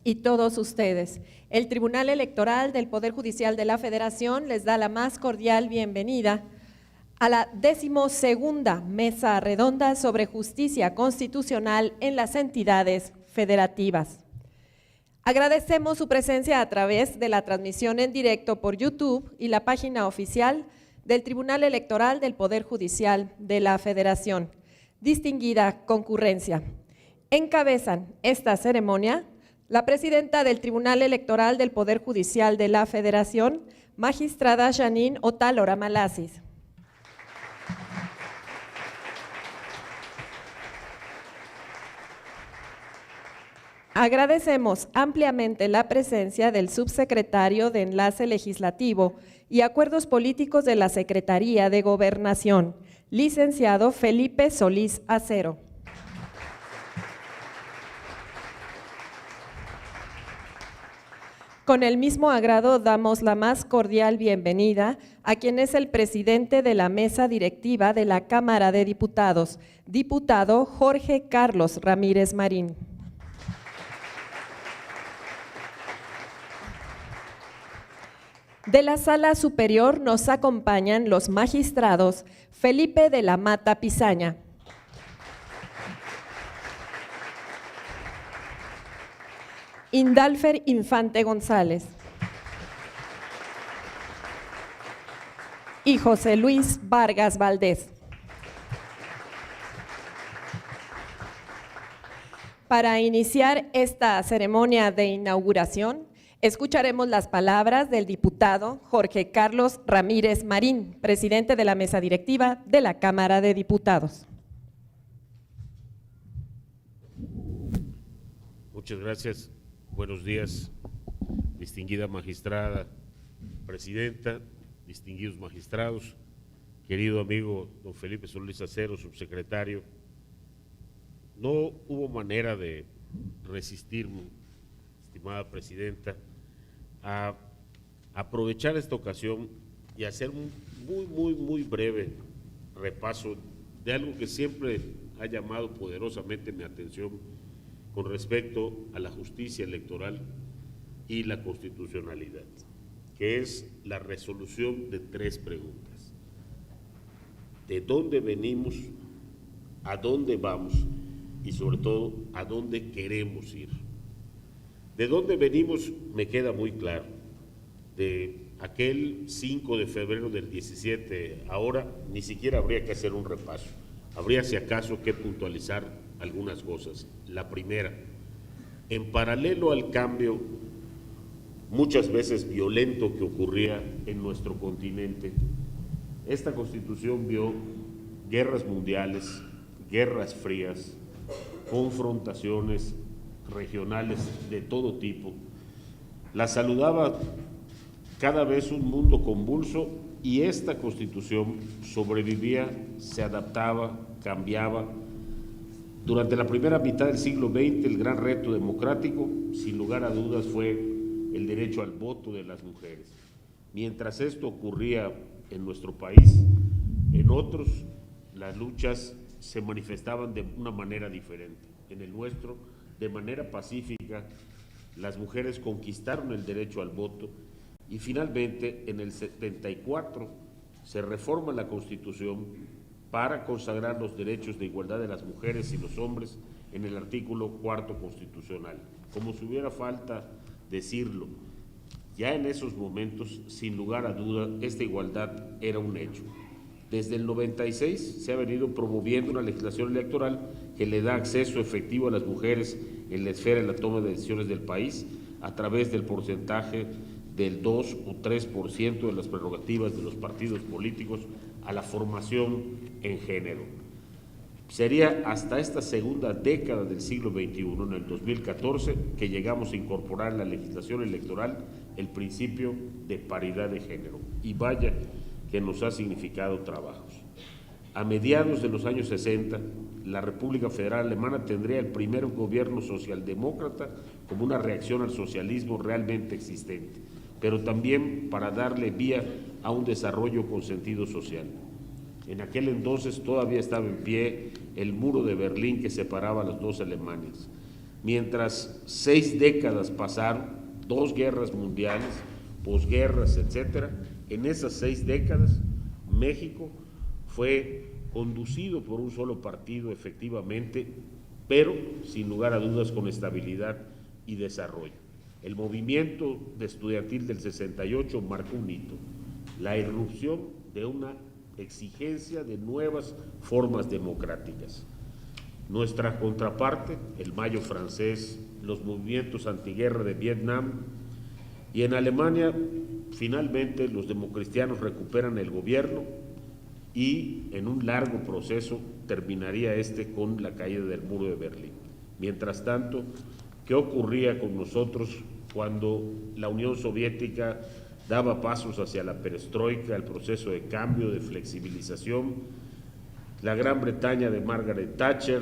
y todos ustedes. El Tribunal Electoral del Poder Judicial de la Federación les da la más cordial bienvenida a la 12ª Mesa Redonda sobre Justicia Constitucional en las entidades federativas. Agradecemos su presencia a través de la transmisión en directo por YouTube y la página oficial del Tribunal Electoral del Poder Judicial de la Federación. Distinguida concurrencia. Encabezan esta ceremonia la presidenta del Tribunal Electoral del Poder Judicial de la Federación, magistrada Janine Otálora Malasis. Agradecemos ampliamente la presencia del subsecretario de Enlace Legislativo y Acuerdos Políticos de la Secretaría de Gobernación, licenciado Felipe Solís Acero. Con el mismo agrado damos la más cordial bienvenida a quien es el presidente de la mesa directiva de la Cámara de Diputados, diputado Jorge Carlos Ramírez Marín. De la Sala Superior nos acompañan los magistrados Felipe de la Mata Pizaña, Indalfer Infante González y José Luis Vargas Valdés. Para iniciar esta ceremonia de inauguración, escucharemos las palabras del diputado Jorge Carlos Ramírez Marín, presidente de la mesa directiva de la Cámara de Diputados. Muchas gracias. Buenos días, distinguida magistrada, presidenta, distinguidos magistrados, querido amigo don Felipe Solís Acero, subsecretario. No hubo manera de resistirme, estimada presidenta, a aprovechar esta ocasión y hacer un muy breve repaso de algo que siempre ha llamado poderosamente mi atención con respecto a la justicia electoral y la constitucionalidad, que es la resolución de 3 preguntas. ¿De dónde venimos? ¿A dónde vamos? Y sobre todo, ¿a dónde queremos ir? De dónde venimos me queda muy claro. De aquel 5 de febrero del 17, ahora ni siquiera habría que hacer un repaso. Habría, si acaso, que puntualizar algunas cosas. La primera, en paralelo al cambio muchas veces violento que ocurría en nuestro continente, esta Constitución vio guerras mundiales, guerras frías, confrontaciones regionales de todo tipo. La saludaba cada vez un mundo convulso y esta Constitución sobrevivía, se adaptaba, cambiaba. Durante la primera mitad del siglo XX, el gran reto democrático, sin lugar a dudas, fue el derecho al voto de las mujeres. Mientras esto ocurría en nuestro país, en otros las luchas se manifestaban de una manera diferente. En el nuestro, de manera pacífica, las mujeres conquistaron el derecho al voto y finalmente en el 74 se reforma la Constitución para consagrar los derechos de igualdad de las mujeres y los hombres en el artículo 4 constitucional. Como si hubiera falta decirlo, ya en esos momentos, sin lugar a duda, esta igualdad era un hecho. Desde el 96 se ha venido promoviendo una legislación electoral que le da acceso efectivo a las mujeres en la esfera de la toma de decisiones del país a través del porcentaje del 2 o 3% de las prerrogativas de los partidos políticos a la formación en género. Sería hasta esta segunda década del siglo XXI, en el 2014, que llegamos a incorporar en la legislación electoral el principio de paridad de género. Y vaya que nos ha significado trabajos. A mediados de los años 60, la República Federal Alemana tendría el primer gobierno socialdemócrata como una reacción al socialismo realmente existente, pero también para darle vía a un desarrollo con sentido social. En aquel entonces todavía estaba en pie el muro de Berlín que separaba a las dos Alemanias. Mientras 6 décadas pasaron, 2 guerras mundiales, posguerras, etcétera, en esas 6 décadas México fue conducido por un solo partido efectivamente, pero sin lugar a dudas con estabilidad y desarrollo. El movimiento estudiantil del 68 marcó un hito, la irrupción de una exigencia de nuevas formas democráticas. Nuestra contraparte, el Mayo francés, los movimientos antiguerra de Vietnam, y en Alemania finalmente los democristianos recuperan el gobierno y en un largo proceso terminaría con la caída del muro de Berlín. Mientras tanto, ¿qué ocurría con nosotros cuando la Unión Soviética daba pasos hacia la perestroika, el proceso de cambio, de flexibilización? La Gran Bretaña de Margaret Thatcher,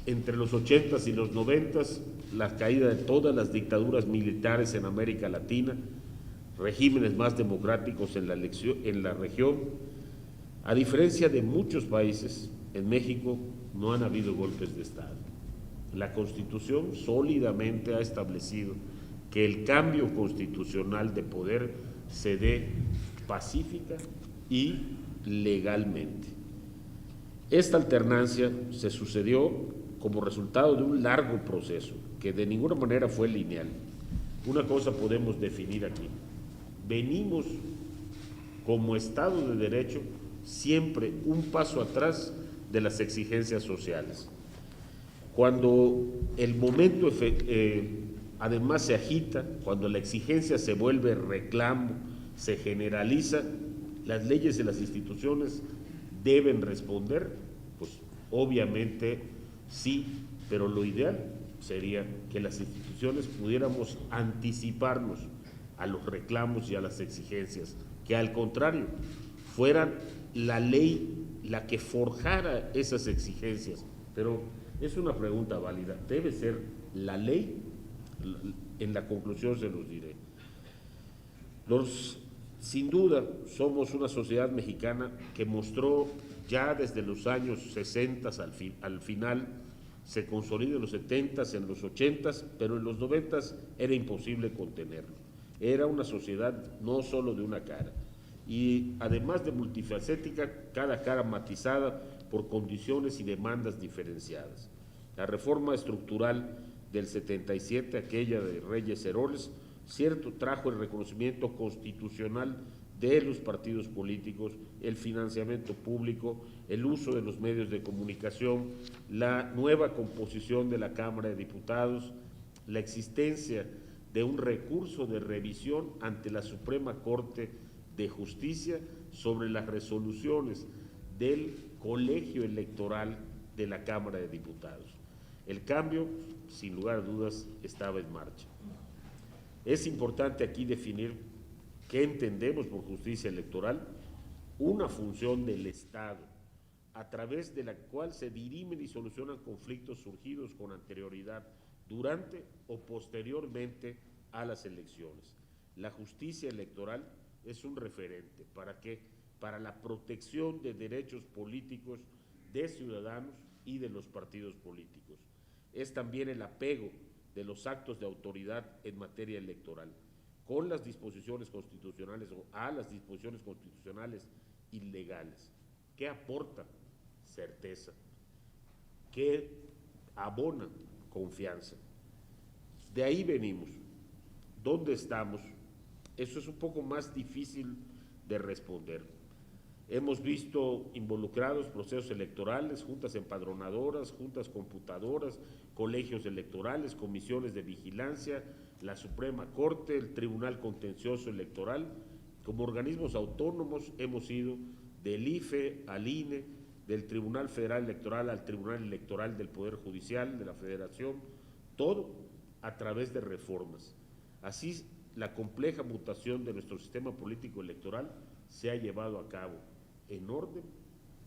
entre los 80s y los 90s, la caída de todas las dictaduras militares en América Latina, regímenes más democráticos en la región. A diferencia de muchos países, en México no han habido golpes de Estado. La Constitución sólidamente ha establecido que el cambio constitucional de poder se dé pacífica y legalmente. Esta alternancia se sucedió como resultado de un largo proceso que de ninguna manera fue lineal. Una cosa podemos definir aquí: venimos como Estado de Derecho siempre un paso atrás de las exigencias sociales. Cuando el momento además se agita, cuando la exigencia se vuelve reclamo, se generaliza, las leyes y las instituciones deben responder, pues obviamente sí, pero lo ideal sería que las instituciones pudiéramos anticiparnos a los reclamos y a las exigencias, que al contrario, fueran la ley la que forjara esas exigencias. Pero es una pregunta válida, ¿debe ser la ley? En la conclusión se los diré. Sin duda, somos una sociedad mexicana que mostró ya desde los años 60 al final, se consolida en los 70s, en los 80s, pero en los 90s era imposible contenerlo. Era una sociedad no solo de una cara, y además de multifacética, cada cara matizada por condiciones y demandas diferenciadas. La reforma estructural del 77, aquella de Reyes Heroles, cierto, trajo el reconocimiento constitucional de los partidos políticos, el financiamiento público, el uso de los medios de comunicación, la nueva composición de la Cámara de Diputados, la existencia de un recurso de revisión ante la Suprema Corte de Justicia sobre las resoluciones del colegio electoral de la Cámara de Diputados. El cambio, sin lugar a dudas, estaba en marcha. Es importante aquí definir qué entendemos por justicia electoral: una función del Estado a través de la cual se dirimen y solucionan conflictos surgidos con anterioridad, durante o posteriormente a las elecciones. La justicia electoral es un referente ¿para qué? Para la protección de derechos políticos de ciudadanos y de los partidos políticos. Es también el apego de los actos de autoridad en materia electoral con las disposiciones constitucionales o a las disposiciones constitucionales y legales. ¿Qué aporta? Certeza. ¿Qué abona? Confianza. De ahí venimos. ¿Dónde estamos? Eso es un poco más difícil de responder. Hemos visto involucrados procesos electorales, juntas empadronadoras, juntas computadoras, colegios electorales, comisiones de vigilancia, la Suprema Corte, el Tribunal Contencioso Electoral. Como organismos autónomos hemos ido del IFE al INE, del Tribunal Federal Electoral al Tribunal Electoral del Poder Judicial, de la Federación, todo a través de reformas. Así, la compleja mutación de nuestro sistema político electoral se ha llevado a cabo en orden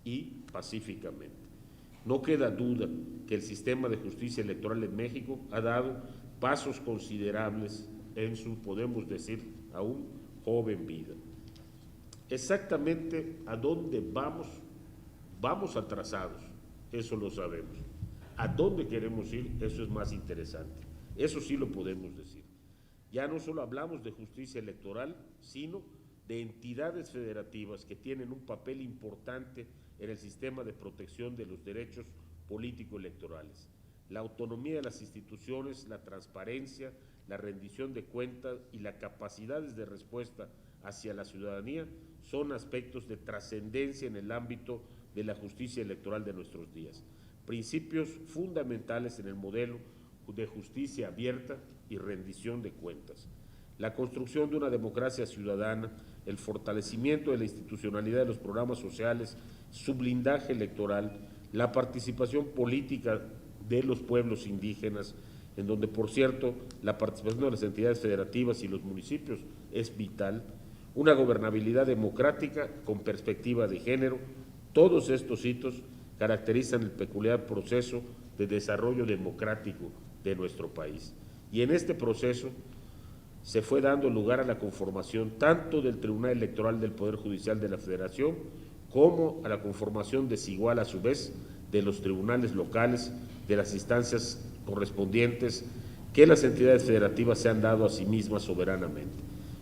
y pacíficamente. No queda duda que el sistema de justicia electoral en México ha dado pasos considerables en su, podemos decir, aún joven vida. Exactamente a dónde vamos atrasados, eso lo sabemos. a dónde queremos ir, eso es más interesante. Eso sí lo podemos decir. Ya no solo hablamos de justicia electoral, sino de entidades federativas que tienen un papel importante en el sistema de protección de los derechos político-electorales. La autonomía de las instituciones, la transparencia, la rendición de cuentas y las capacidades de respuesta hacia la ciudadanía son aspectos de trascendencia en el ámbito de la justicia electoral de nuestros días. Principios fundamentales en el modelo de justicia abierta y rendición de cuentas. La construcción de una democracia ciudadana, el fortalecimiento de la institucionalidad de los programas sociales, su blindaje electoral, la participación política de los pueblos indígenas, en donde, por cierto, la participación de las entidades federativas y los municipios es vital, una gobernabilidad democrática con perspectiva de género. Todos estos hitos caracterizan el peculiar proceso de desarrollo democrático de nuestro país. Y en este proceso se fue dando lugar a la conformación tanto del Tribunal Electoral del Poder Judicial de la Federación como a la conformación desigual a su vez de los tribunales locales, de las instancias correspondientes que las entidades federativas se han dado a sí mismas soberanamente.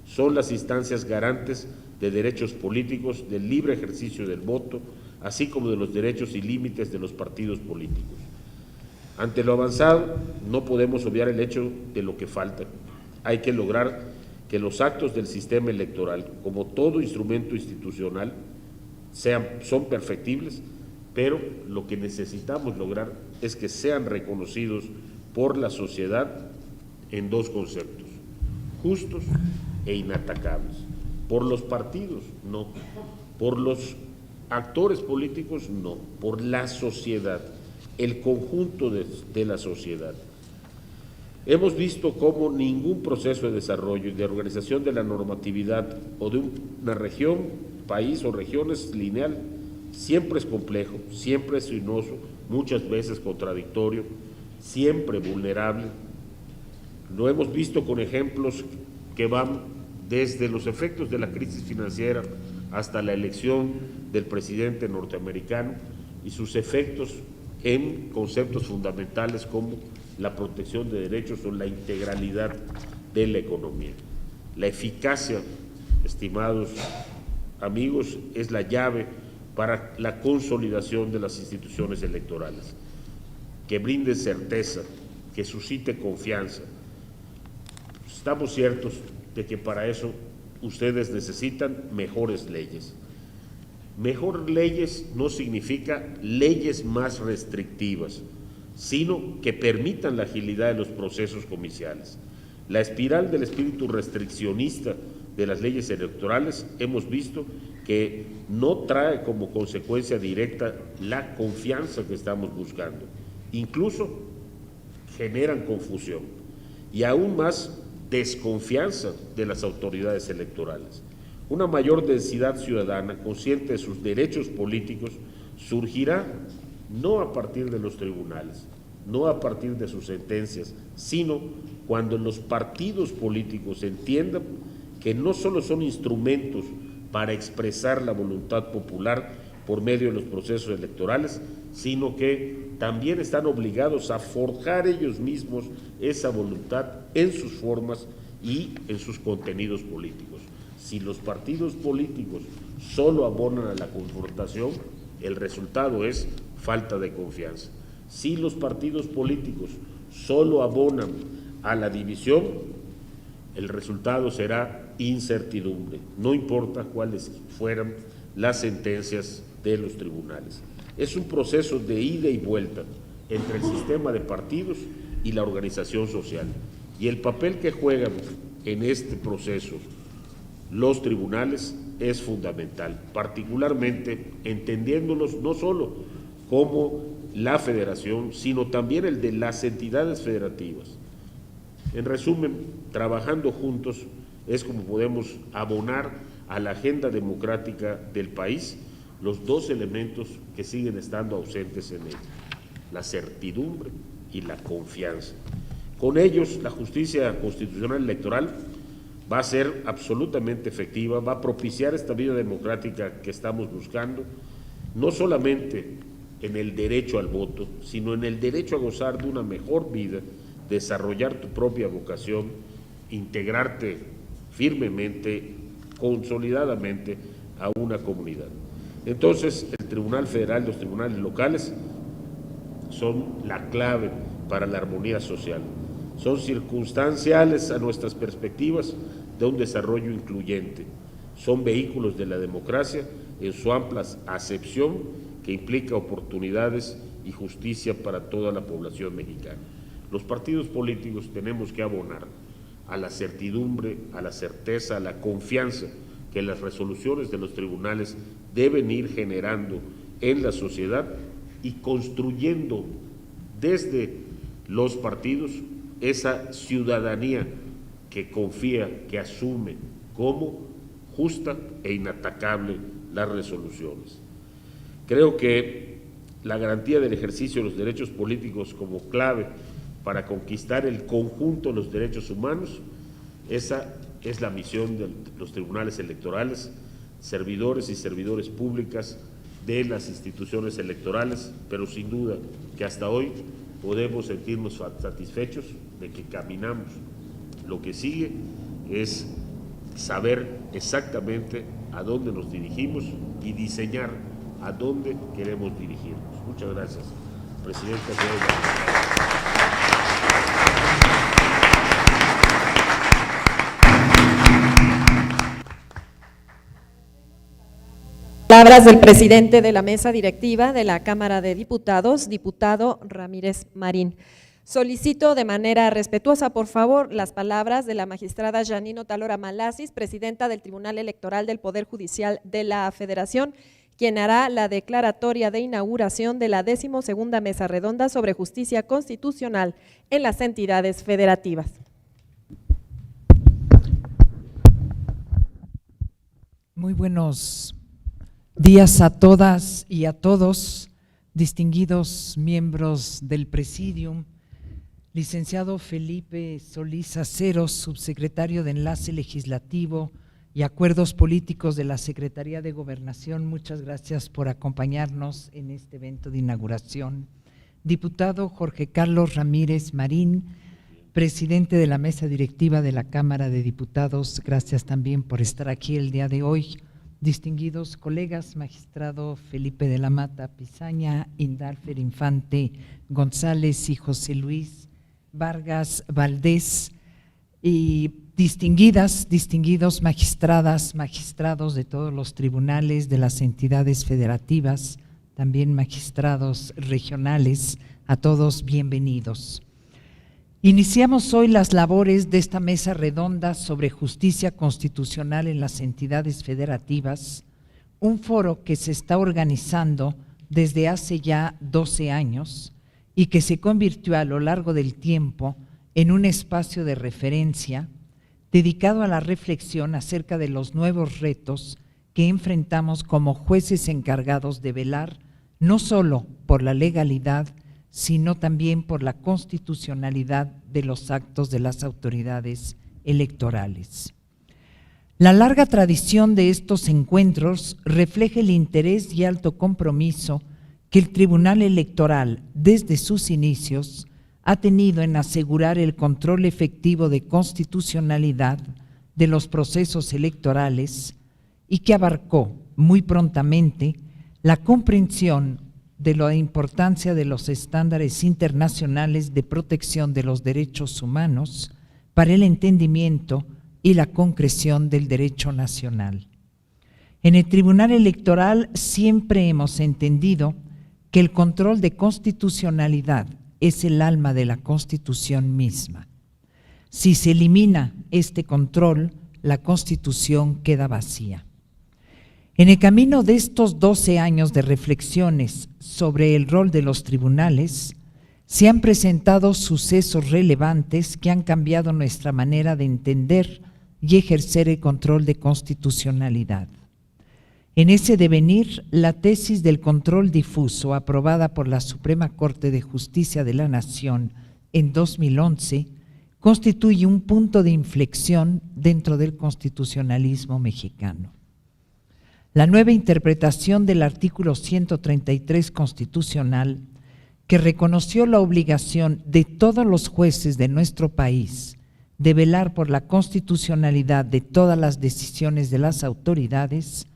Son las instancias garantes de derechos políticos, del libre ejercicio del voto, así como de los derechos y límites de los partidos políticos. Ante lo avanzado, no podemos obviar el hecho de lo que falta. Hay que lograr que los actos del sistema electoral, como todo instrumento institucional, son perfectibles, pero lo que necesitamos lograr es que sean reconocidos por la sociedad en dos conceptos: justos e inatacables. Por los partidos, no. Por los actores políticos, no. Por la sociedad, el conjunto de la sociedad. Hemos visto cómo ningún proceso de desarrollo y de organización de la normatividad o de una región, país o región es lineal. Siempre es complejo, siempre es sinuoso, muchas veces contradictorio, siempre vulnerable. Lo hemos visto con ejemplos que van desde los efectos de la crisis financiera hasta la elección del presidente norteamericano y sus efectos en conceptos fundamentales como la protección de derechos o la integralidad de la economía. La eficacia, estimados amigos, es la llave para la consolidación de las instituciones electorales, que brinde certeza, que suscite confianza. Estamos ciertos de que para eso ustedes necesitan mejores leyes. Mejores leyes no significa leyes más restrictivas, sino que permitan la agilidad de los procesos comiciales. La espiral del espíritu restriccionista de las leyes electorales hemos visto que no trae como consecuencia directa la confianza que estamos buscando. Incluso generan confusión y aún más desconfianza de las autoridades electorales. Una mayor densidad ciudadana, consciente de sus derechos políticos, surgirá no a partir de los tribunales, no a partir de sus sentencias, sino cuando los partidos políticos entiendan que no solo son instrumentos para expresar la voluntad popular por medio de los procesos electorales, sino que también están obligados a forjar ellos mismos esa voluntad en sus formas y en sus contenidos políticos. Si los partidos políticos solo abonan a la confrontación, el resultado es falta de confianza. Si los partidos políticos solo abonan a la división, el resultado será incertidumbre, no importa cuáles fueran las sentencias de los tribunales. Es un proceso de ida y vuelta entre el sistema de partidos y la organización social. Y el papel que juegan en este proceso los tribunales es fundamental, particularmente entendiéndolos no solo como la federación, sino también el de las entidades federativas. En resumen, trabajando juntos es como podemos abonar a la agenda democrática del país los dos elementos que siguen estando ausentes en ella: la certidumbre y la confianza. Con ellos, la justicia constitucional electoral va a ser absolutamente efectiva, va a propiciar esta vida democrática que estamos buscando, no solamente en el derecho al voto, sino en el derecho a gozar de una mejor vida, desarrollar tu propia vocación, integrarte firmemente, consolidadamente a una comunidad. Entonces, el Tribunal Federal y los tribunales locales son la clave para la armonía social. Son circunstanciales a nuestras perspectivas de un desarrollo incluyente. Son vehículos de la democracia en su amplia acepción que implica oportunidades y justicia para toda la población mexicana. Los partidos políticos tenemos que abonar a la certidumbre, a la certeza, a la confianza que las resoluciones de los tribunales deben ir generando en la sociedad y construyendo desde los partidos esa ciudadanía que confía, que asume como justa e inatacable las resoluciones. Creo que la garantía del ejercicio de los derechos políticos como clave para conquistar el conjunto de los derechos humanos, esa es la misión de los tribunales electorales, servidores y servidores públicas de las instituciones electorales, pero sin duda que hasta hoy podemos sentirnos satisfechos de que caminamos. Lo que sigue es saber exactamente a dónde nos dirigimos y diseñar a dónde queremos dirigirnos. Muchas gracias, presidente. Palabras del presidente de la mesa directiva de la Cámara de Diputados, diputado Ramírez Marín. Solicito de manera respetuosa, por favor, las palabras de la magistrada Janine Otalora Malasis, presidenta del Tribunal Electoral del Poder Judicial de la Federación, quien hará la declaratoria de inauguración de la 12ª Mesa Redonda sobre Justicia Constitucional en las entidades federativas. Muy buenos días a todas y a todos, distinguidos miembros del Presidium, licenciado Felipe Solís Aceros, subsecretario de Enlace Legislativo y Acuerdos Políticos de la Secretaría de Gobernación, muchas gracias por acompañarnos en este evento de inauguración. Diputado Jorge Carlos Ramírez Marín, presidente de la mesa directiva de la Cámara de Diputados, gracias también por estar aquí el día de hoy. Distinguidos colegas, magistrado Felipe de la Mata Pizaña, Indalfer Infante González y José Luis Vargas Valdés, y distinguidos magistradas, magistrados de todos los tribunales de las entidades federativas, también magistrados regionales, a todos bienvenidos. Iniciamos hoy las labores de esta mesa redonda sobre justicia constitucional en las entidades federativas, un foro que se está organizando desde hace ya 12 años y que se convirtió a lo largo del tiempo en un espacio de referencia dedicado a la reflexión acerca de los nuevos retos que enfrentamos como jueces encargados de velar no solo por la legalidad, sino también por la constitucionalidad de los actos de las autoridades electorales. La larga tradición de estos encuentros refleja el interés y alto compromiso que el Tribunal Electoral, desde sus inicios, ha tenido en asegurar el control efectivo de constitucionalidad de los procesos electorales y que abarcó muy prontamente la comprensión de la importancia de los estándares internacionales de protección de los derechos humanos para el entendimiento y la concreción del derecho nacional. En el Tribunal Electoral siempre hemos entendido que el control de constitucionalidad es el alma de la Constitución misma. Si se elimina este control, la Constitución queda vacía. En el camino de estos 12 años de reflexiones sobre el rol de los tribunales, se han presentado sucesos relevantes que han cambiado nuestra manera de entender y ejercer el control de constitucionalidad. En ese devenir, la tesis del control difuso, aprobada por la Suprema Corte de Justicia de la Nación en 2011, constituye un punto de inflexión dentro del constitucionalismo mexicano. la nueva interpretación del artículo 133 constitucional, que reconoció la obligación de todos los jueces de nuestro país de velar por la constitucionalidad de todas las decisiones de las autoridades,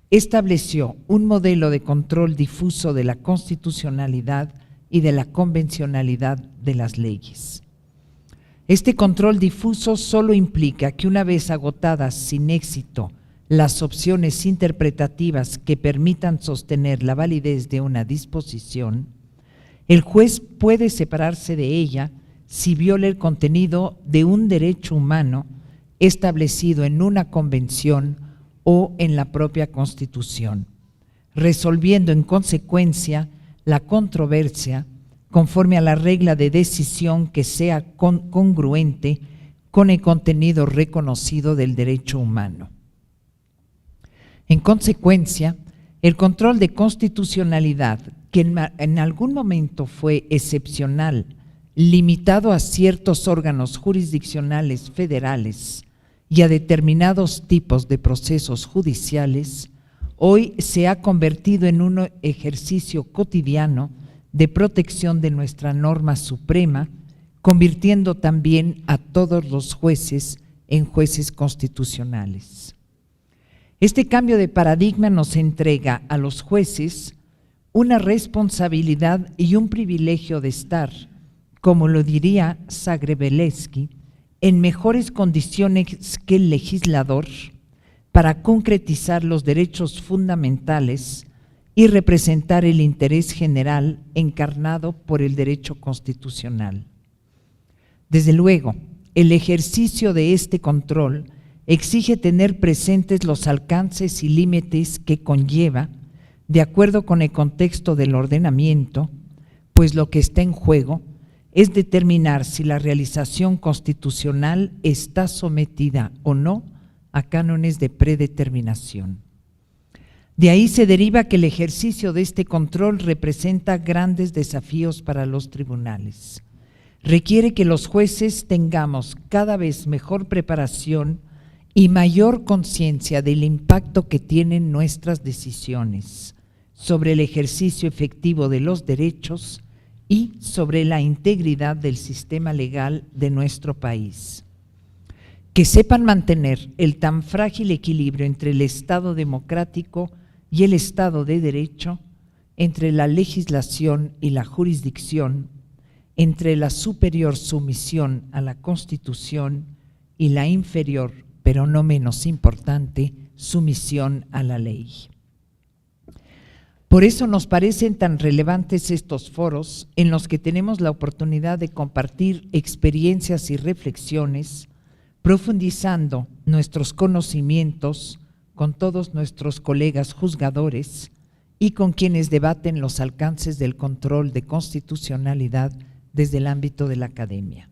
estableció un modelo de control difuso de la constitucionalidad y de la convencionalidad de las leyes. Este control difuso solo implica que una vez agotadas sin éxito las opciones interpretativas que permitan sostener la validez de una disposición, el juez puede separarse de ella si viola el contenido de un derecho humano establecido en una convención o en la propia Constitución, resolviendo en consecuencia la controversia conforme a la regla de decisión que sea congruente con el contenido reconocido del derecho humano. En consecuencia, el control de constitucionalidad, que en algún momento fue excepcional, limitado a ciertos órganos jurisdiccionales federales y a determinados tipos de procesos judiciales, hoy se ha convertido en un ejercicio cotidiano de protección de nuestra norma suprema, convirtiendo también a todos los jueces en jueces constitucionales. Este cambio de paradigma nos entrega a los jueces una responsabilidad y un privilegio de estar, como lo diría Zagrebelsky, en mejores condiciones que el legislador para concretizar los derechos fundamentales y representar el interés general encarnado por el derecho constitucional. Desde luego, el ejercicio de este control exige tener presentes los alcances y límites que conlleva, de acuerdo con el contexto del ordenamiento, pues lo que está en juego es determinar si la realización constitucional está sometida o no a cánones de predeterminación. De ahí se deriva que el ejercicio de este control representa grandes desafíos para los tribunales. Requiere que los jueces tengamos cada vez mejor preparación y mayor conciencia del impacto que tienen nuestras decisiones sobre el ejercicio efectivo de los derechos y sobre la integridad del sistema legal de nuestro país. Que sepan mantener el tan frágil equilibrio entre el Estado democrático y el Estado de Derecho, entre la legislación y la jurisdicción, entre la superior sumisión a la Constitución y la inferior, pero no menos importante, sumisión a la ley. Por eso nos parecen tan relevantes estos foros en los que tenemos la oportunidad de compartir experiencias y reflexiones, profundizando nuestros conocimientos con todos nuestros colegas juzgadores y con quienes debaten los alcances del control de constitucionalidad desde el ámbito de la academia.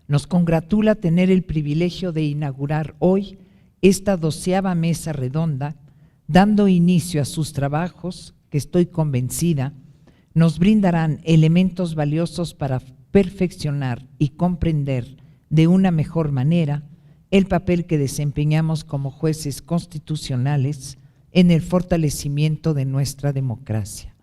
Nos congratula tener el privilegio de inaugurar hoy esta 12ª mesa redonda, dando inicio a sus trabajos que estoy convencida nos brindarán elementos valiosos para perfeccionar y comprender de una mejor manera el papel que desempeñamos como jueces constitucionales en el fortalecimiento de nuestra democracia.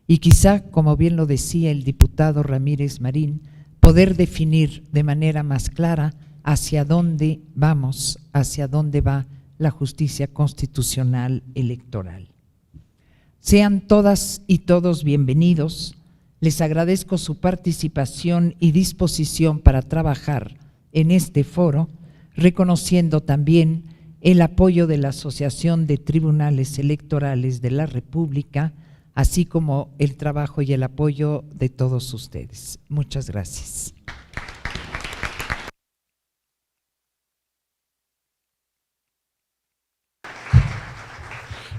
Y quizá, como bien lo decía el diputado Ramírez Marín, poder definir de manera más clara hacia dónde vamos, hacia dónde va la justicia constitucional electoral. Sean todas y todos bienvenidos. Les agradezco su participación y disposición para trabajar en este foro, reconociendo también el apoyo de la Asociación de Tribunales Electorales de la República, así como el trabajo y el apoyo de todos ustedes. Muchas gracias.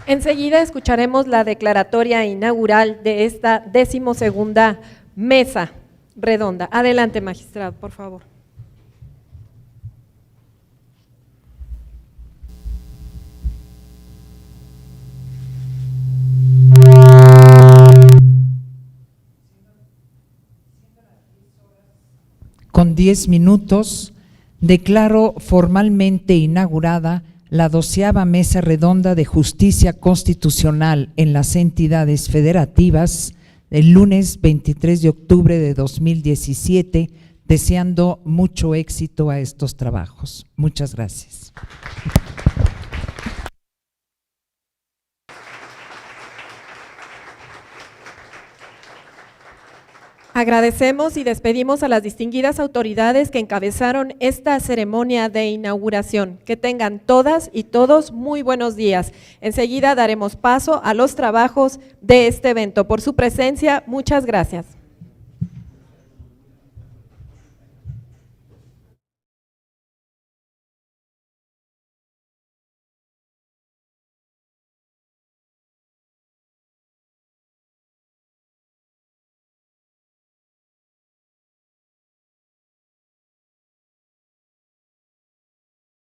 Enseguida escucharemos la declaratoria inaugural de esta 12ª mesa redonda. Adelante, magistrado, por favor. Con 10 minutos, declaro formalmente inaugurada la 12ª Mesa Redonda de Justicia Constitucional en las entidades federativas el lunes 23 de octubre de 2017, deseando mucho éxito a estos trabajos. Muchas gracias. Agradecemos y despedimos a las distinguidas autoridades que encabezaron esta ceremonia de inauguración. Que tengan todas y todos muy buenos días. Enseguida daremos paso a los trabajos de este evento. Por su presencia, muchas gracias.